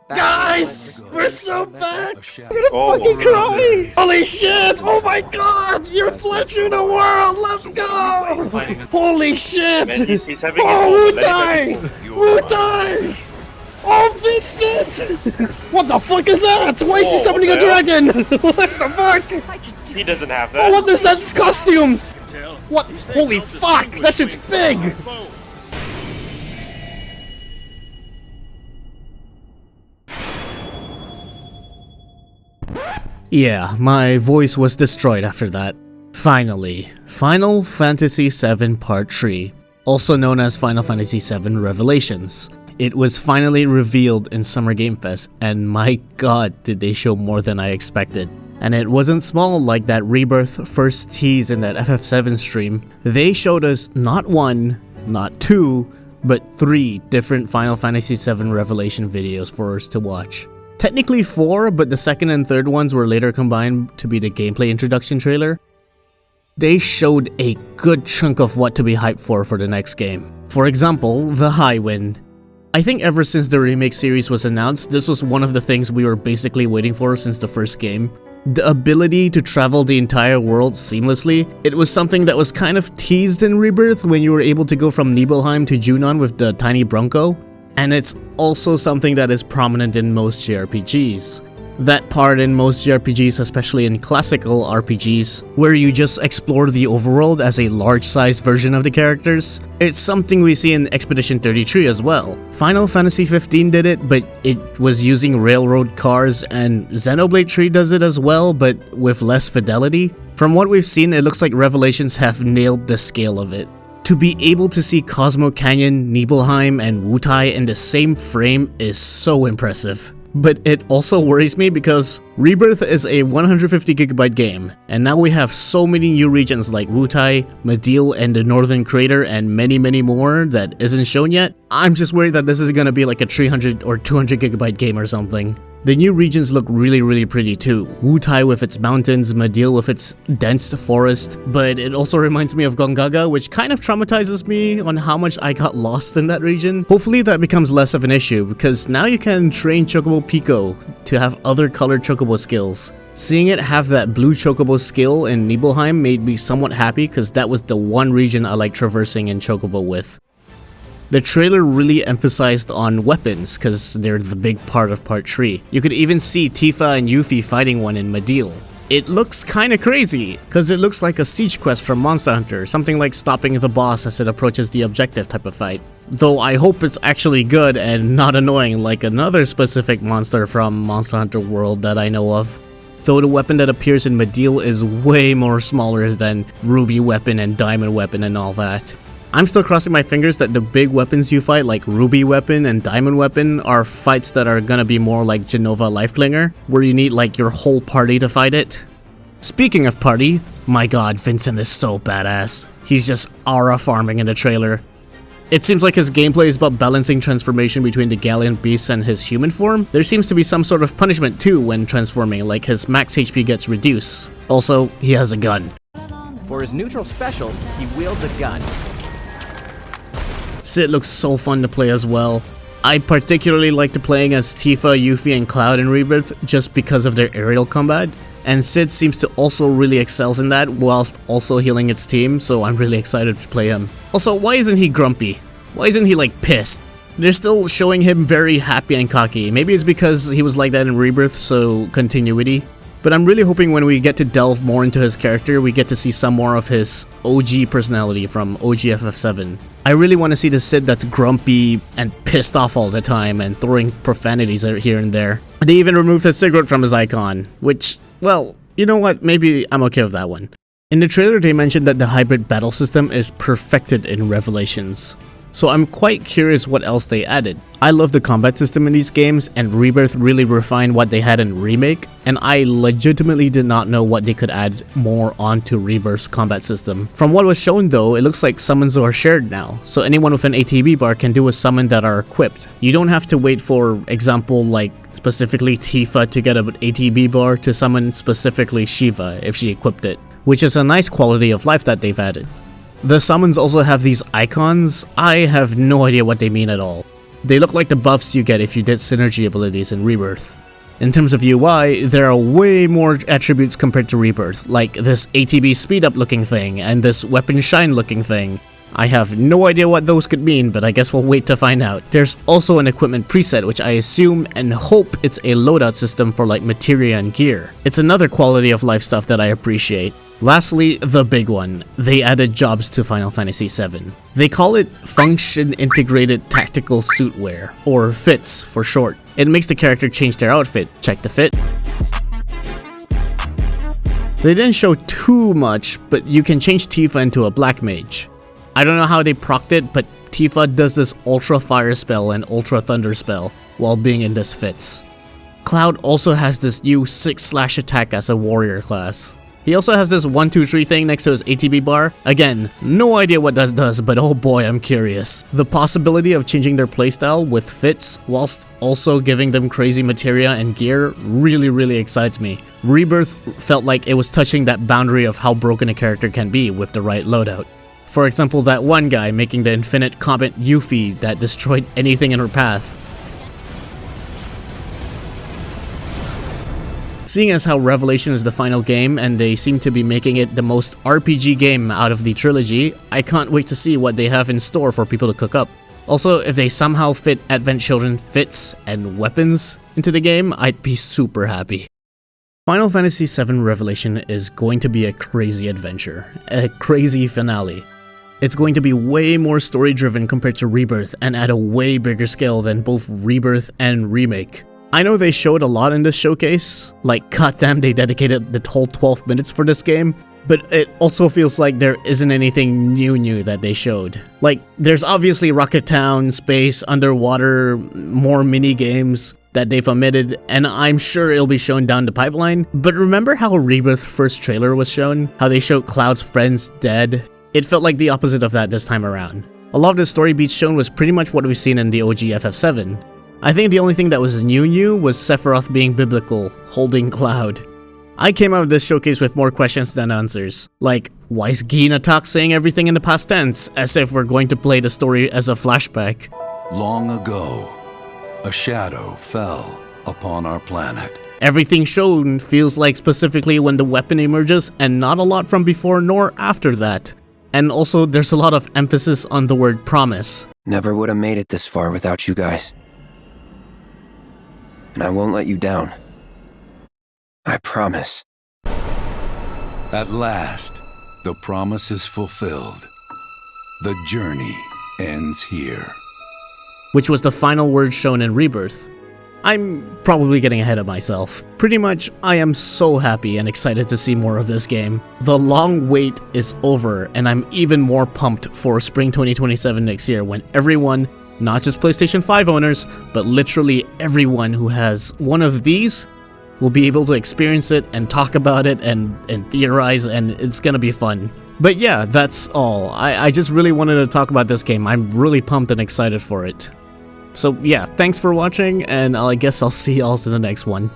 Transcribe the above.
Guys, we're so back! I'm gonna fucking cry! Holy shit! Oh my god! You're flying through the world! Let's go! Holy shit! Man, he's having Oh, Wu-Tai! Wu-Tai! Oh, Vincent! What the fuck is that? Why is he summoning a dragon? What the fuck? He doesn't have Oh, that. what is that costume? What? Holy fuck! That shit's big! Yeah, my voice was destroyed after that. Finally, Final Fantasy VII Part 3, also known as Final Fantasy VII Revelations. It was finally revealed in Summer Game Fest, and my god did they show more than I expected. And it wasn't small like that Rebirth first tease in that FF7 stream. They showed us not one, not two, but 3 different Final Fantasy VII Revelation videos for us to watch. Technically 4, but the second and third ones were later combined to be the gameplay introduction trailer. They showed a good chunk of what to be hyped for the next game. For example, the High Wind. I think ever since the remake series was announced, this was one of the things we were basically waiting for since the first game. The ability to travel the entire world seamlessly. It was something that was kind of teased in Rebirth when you were able to go from Nibelheim to Junon with the tiny Bronco. And it's also something that is prominent in most JRPGs. That part in most JRPGs, especially in classical RPGs, where you just explore the overworld as a large-sized version of the characters. It's something we see in Expedition 33 as well. Final Fantasy XV did it, but it was using railroad cars, and Xenoblade 3 does it as well, but with less fidelity. From what we've seen, it looks like Revelations have nailed the scale of it. To be able to see Cosmo Canyon, Nibelheim, and Wu-Tai in the same frame is so impressive. But it also worries me because Rebirth is a 150GB game, and now we have so many new regions like Wu-Tai, Mideel, and the Northern Crater, and many more that isn't shown yet. I'm just worried that this is gonna be like a 300 or 200GB game or something. The new regions look really pretty too. Wu-Tai with its mountains, Mideel with its dense forest, but it also reminds me of Gongaga, which kind of traumatizes me on how much I got lost in that region. Hopefully that becomes less of an issue, because now you can train Chocobo Pico to have other colored Chocobo skills. Seeing it have that blue Chocobo skill in Nibelheim made me somewhat happy, because that was the one region I liked traversing in Chocobo with. The trailer really emphasized on weapons, cause they're the big part of part 3. You could even see Tifa and Yuffie fighting one in Mideel. It looks kinda crazy, cause it looks like a siege quest from Monster Hunter, something like stopping the boss as it approaches the objective type of fight. Though I hope it's actually good and not annoying like another specific monster from Monster Hunter World that I know of. Though the weapon that appears in Mideel is way more smaller than Ruby Weapon and Diamond Weapon and all that. I'm still crossing my fingers that the big weapons you fight like Ruby Weapon and Diamond Weapon are fights that are gonna be more like Genova Lifeclinger, where you need like your whole party to fight it. Speaking of party, my god, Vincent is so badass. He's just aura farming in the trailer. It seems like his gameplay is about balancing transformation between the Gallant Beast and his human form. There seems to be some sort of punishment too when transforming, like his max HP gets reduced. Also, he has a gun. For his neutral special, he wields a gun. Cid looks so fun to play as well. I particularly liked playing as Tifa, Yuffie, and Cloud in Rebirth just because of their aerial combat, and Cid seems to also really excels in that whilst also healing its team, so I'm really excited to play him. Also, why isn't he grumpy? Why isn't he like pissed? They're still showing him very happy and cocky. Maybe it's because he was like that in Rebirth, so continuity. But I'm really hoping when we get to delve more into his character, we get to see some more of his OG personality from OG FF7. I really want to see the Cid that's grumpy and pissed off all the time and throwing profanities here and there. They even removed his cigarette from his icon, which, well, you know what, maybe I'm okay with that one. In the trailer they mentioned that the hybrid battle system is perfected in Revelations. So I'm quite curious what else they added. I love the combat system in these games, and Rebirth really refined what they had in Remake, and I legitimately did not know what they could add more onto Rebirth's combat system. From what was shown though, it looks like summons are shared now, so anyone with an ATB bar can do a summon that are equipped. You don't have to wait for example like specifically Tifa to get an ATB bar to summon specifically Shiva if she equipped it, which is a nice quality of life that they've added. The summons also have these icons. I have no idea what they mean at all. They look like the buffs you get if you did synergy abilities in Rebirth. In terms of UI, there are way more attributes compared to Rebirth, like this ATB speed up looking thing and this weapon shine looking thing. I have no idea what those could mean, but I guess we'll wait to find out. There's also an equipment preset, which I assume and hope it's a loadout system for like materia and gear. It's another quality of life stuff that I appreciate. Lastly, the big one. They added jobs to Final Fantasy VII. They call it Function Integrated Tactical Suit Wear, or FITS for short. It makes the character change their outfit. Check the fit. They didn't show too much, but you can change Tifa into a black mage. I don't know how they procced it, but Tifa does this Ultra Fire spell and Ultra Thunder spell while being in this FITS. Cloud also has this new 6/ attack as a warrior class. He also has this 1, 2, 3 thing next to his ATB bar. Again, no idea what that does, but oh boy, I'm curious. The possibility of changing their playstyle with FITS whilst also giving them crazy materia and gear really excites me. Rebirth felt like it was touching that boundary of how broken a character can be with the right loadout. For example, that one guy making the infinite Comet Yuffie that destroyed anything in her path. Seeing as how Revelation is the final game and they seem to be making it the most RPG game out of the trilogy, I can't wait to see what they have in store for people to cook up. Also, if they somehow fit Advent Children FITS and weapons into the game, I'd be super happy. Final Fantasy VII Revelation is going to be a crazy adventure, a crazy finale. It's going to be way more story driven compared to Rebirth and at a way bigger scale than both Rebirth and Remake. I know they showed a lot in this showcase, like goddamn they dedicated the whole 12 minutes for this game, but it also feels like there isn't anything new that they showed. Like, there's obviously Rocket Town, space, underwater, more mini games that they've omitted, and I'm sure it'll be shown down the pipeline. But remember how Rebirth first trailer was shown? How they showed Cloud's friends dead? It felt like the opposite of that this time around. A lot of the story beats shown was pretty much what we've seen in the OG FF7. I think the only thing that was new was Sephiroth being biblical, holding Cloud. I came out of this showcase with more questions than answers. Like, why is Gina talk saying everything in the past tense, as if we're going to play the story as a flashback? Long ago, a shadow fell upon our planet. Everything shown feels like specifically when the weapon emerges, and not a lot from before nor after that. And also, there's a lot of emphasis on the word promise. Never would have made it this far without you guys. And I won't let you down. I promise. At last, the promise is fulfilled. The journey ends here. Which was the final word shown in Rebirth. I'm probably getting ahead of myself. Pretty much, I am so happy and excited to see more of this game. The long wait is over, and I'm even more pumped for spring 2027 next year when everyone, not just PlayStation 5 owners, but literally everyone who has one of these will be able to experience it and talk about it and theorize, and it's gonna be fun. But yeah, that's all. I just really wanted to talk about this game. I'm really pumped and excited for it. So yeah, thanks for watching, and I guess I'll see y'all in the next one.